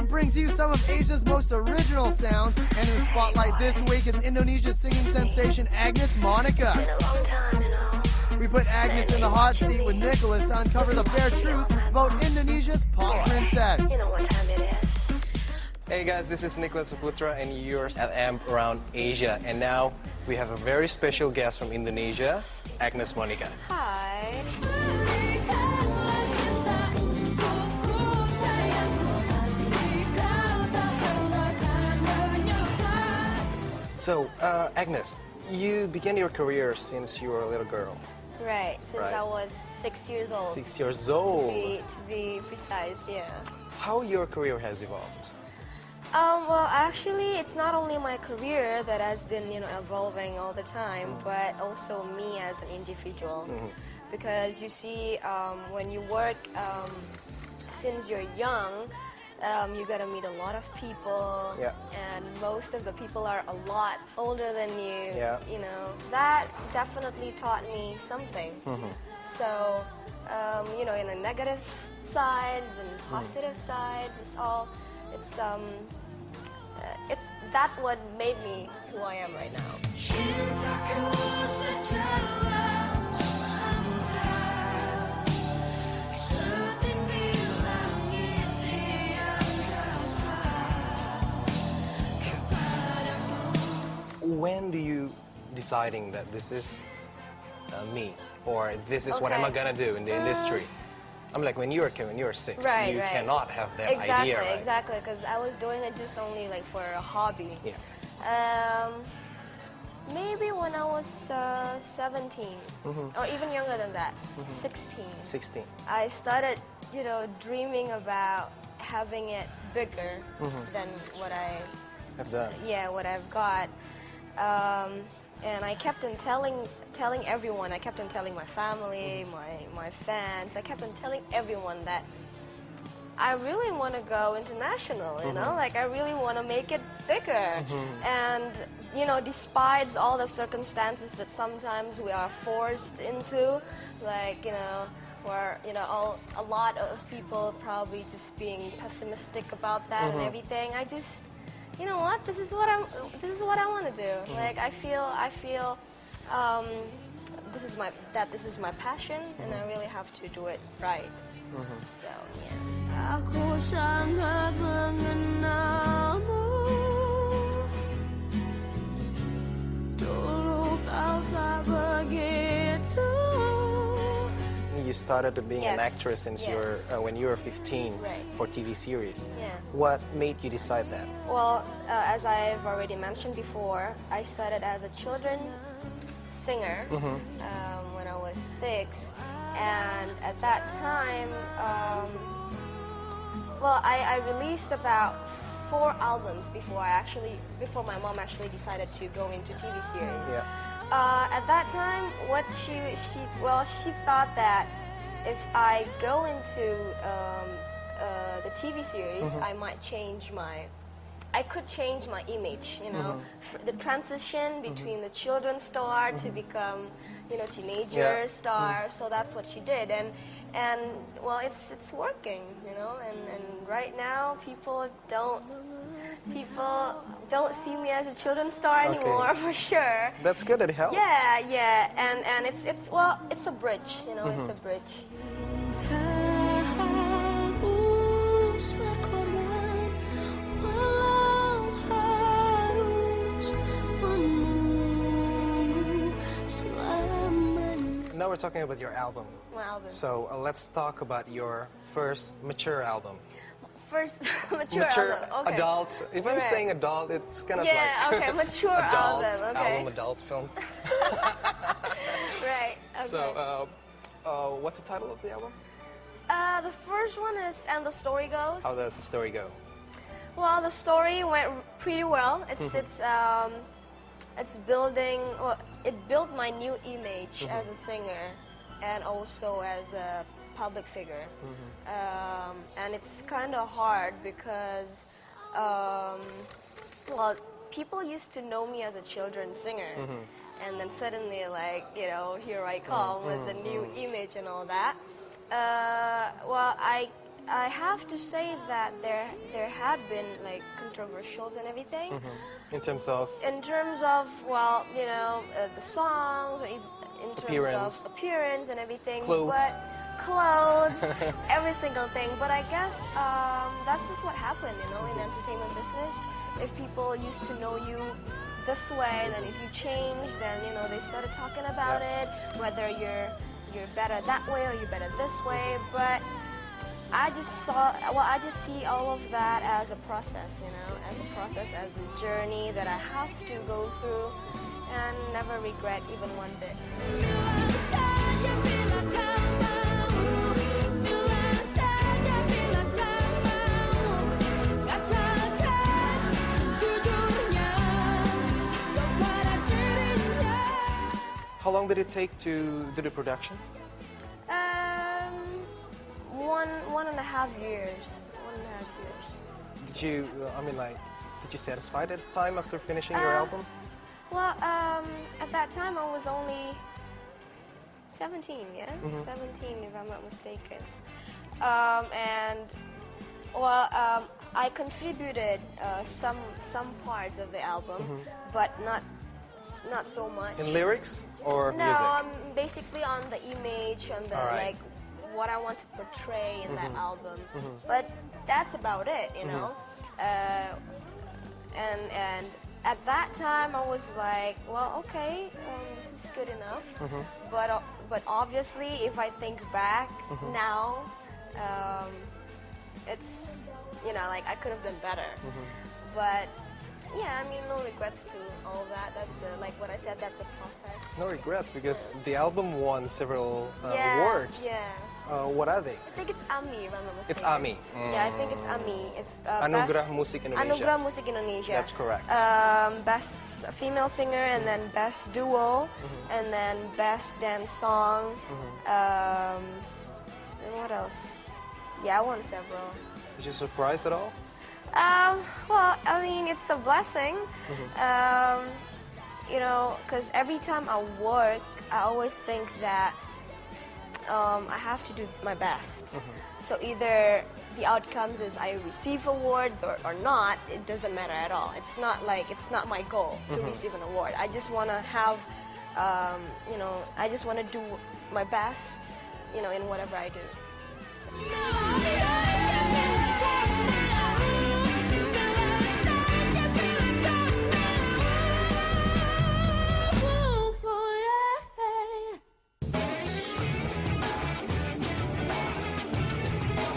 brings you some of Asia's most original sounds. And in the spotlight this week is Indonesia's singing sensation Agnes Monika. We put Agnes in the hot seat with Nicholas to uncover the bare truth about Indonesia's pop princess. You know what time it is. Hey guys, this is Nicholas Putra and you're at AMP Around Asia. And now we have a very special guest from Indonesia, Agnes Monika. Hi. So, Agnes, you began your career since you were a little girl. Right, since Right. I was 6 years old. 6 years old. To be precise, yeah. How your career has evolved? Well, actually, it's not only my career that has been, evolving all the time, but also me as an individual. Because you see, when you work, since you're young, you gotta meet a lot of people, and most of the people are a lot older than you. You know, that definitely taught me something. So, in a negative sides and positive sides, it's that what made me who I am right now. When do you deciding that this is me, or this is what am I gonna do in the industry? I'm like, when you were 6, you cannot have that idea, right? Exactly, because I was doing it just only like for a hobby. Maybe when I was 17, or even younger than that, 16. 16. I started, dreaming about having it bigger than what I have done. Yeah, what I've got. And I kept on telling everyone, I kept on telling my family, my fans, I kept on telling everyone that I really want to go international, you know, like I really want to make it bigger. And, despite all the circumstances that sometimes we are forced into, like, where, a lot of people probably just being pessimistic about that and everything, I just, you know what? This is what I want to do. Like I feel this is my passion, and I really have to do it right. So yeah. Aku sangat mengenalmu. Dulu kau tak begitu. You started being an actress since when you were 15 for TV series. What made you decide that? Well, as I've already mentioned before, I started as a children singer when I was 6, and at that time, I released about 4 albums before my mom actually decided to go into TV series. At that time, what she thought that if I go into the TV series, I could change my image, the transition between the children's star to become, teenager star. So that's what she did, and well, it's working, and right now people don't see me as a children's star anymore, for sure. That's good, it helped. Yeah, and it's a bridge, it's a bridge. Now we're talking about your album. My album. So let's talk about your first mature album. First mature album, okay. Adult. If I'm saying adult, it's kind of mature adult album, adult film. Right. Okay. So, what's the title of the album? The first one is "And the Story Goes." How does the story go? Well, the story went pretty well. It's building. Well, it built my new image as a singer, and also as a public figure. And it's kind of hard because, people used to know me as a children's singer, and then suddenly, like, here I come with the new image and all that. I have to say that there had been like controversials and everything. In terms of Well, you know, the songs, or in terms of appearance and everything. Clothes. But clothes, every single thing. But I guess that's just what happened, you know, in the entertainment business. If people used to know you this way, then if you change, then you know they started talking about it. Whether you're better that way or you're better this way, but I just see all of that as a process, you know, as a journey that I have to go through and never regret even one bit. How long did it take to do the production? 1.5 years. 1.5 years. Did you, did you satisfied at the time after finishing your album? Well, at that time I was only 17, yeah? 17 if I'm not mistaken. I contributed some parts of the album, but not so much. In lyrics or music? No, basically on the image, on the like what I want to portray in that album. But that's about it, you know. And at that time I was like, well, okay, this is good enough. But obviously, if I think back now, it's, you know, like I could have done better. But yeah, I mean, no regrets to all of that. That's like what I said, that's a process. No regrets, because the album won several awards. Yeah. What are they? I think it's AMI, if I'm not mistaken. It's AMI. Yeah, I think it's AMI. It's Anugerah Musik Indonesia. Anugerah Musik Indonesia. That's correct. Best female singer, and then best duo, and then best dance song. And what else? Yeah, I won several. Did you surprise at all? Well, I mean, it's a blessing. You know, because every time I work, I always think that I have to do my best. So either the outcomes is I receive awards or not, it doesn't matter at all. It's not my goal to receive an award. I just want to have, you know, I just want to do my best, you know, in whatever I do. So.